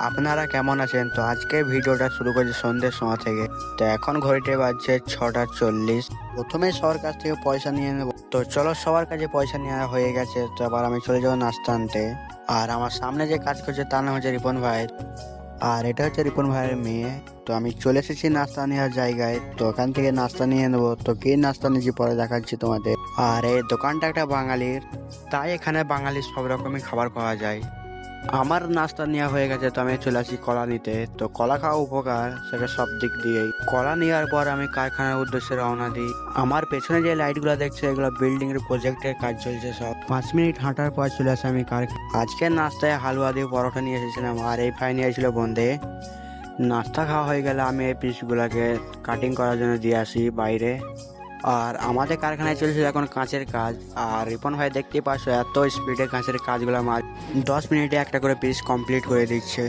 আপনারা কেমন আছেন? তো আজকে ভিডিওটা শুরু করছি সন্ধ্যের সময় থেকে। তো এখন ঘড়িতে বাজছে 6টা 40। প্রথমে সবার কাছ থেকে পয়সা নিয়ে নেবো। তো চলো, সবার কাছে পয়সা নেওয়া হয়ে গেছে। তো আবার আমি চলে যাবো নাস্তা আনতে। আর আমার সামনে যে কাজ করছে তার নাম হচ্ছে রিপন ভাই। আর এটা হচ্ছে রিপন ভাইয়ের মেয়ে। তো আমি চলে এসেছি নাস্তা নেওয়ার জায়গায়। তো ওখান থেকে নাস্তা নিয়ে নেবো। তো কি নাস্তা নিয়েছি পরে দেখাচ্ছি তোমাদের। আর এই দোকানটা একটা বাঙালির, তাই এখানে বাঙালির সব রকমই খাবার পাওয়া যায়। আমার নাস্তা নেওয়া হয়ে গেছে, তো আমি চলে আসি কলা নিতে। তো কলা খাওয়া উপকার, সেটা সব দিক দিয়েই। কলা নেওয়ার পর আমি কারখানার উদ্দেশ্যে রওনা দিই। আমার পেছনে যে লাইটগুলো দেখছো, এগুলো বিল্ডিং এর প্রজেক্টের কাজ চলছে সব। 5 মিনিট হাঁটার পর চলে আসি আমি কারখানা। আজকের নাস্তায় হালুয়া দিয়ে পরোটা নিয়ে এসেছিলাম, আর এই ফ্রাই নিয়ে এসেছিল বোঁদে। নাস্তা খাওয়া হয়ে গেলে আমি এই পিসগুলোকে কাটিং করার জন্য দিয়ে আসি বাইরে। আর আমাদের কারখানায় চলছিল এখন কাঁচের কাজ। আর রিপন ভাই দেখতেই পাচ্ছ, এত স্পিডে কাঁচের কাজগুলো আমার 10 মিনিটে একটা করে পিস কমপ্লিট করে দিচ্ছে।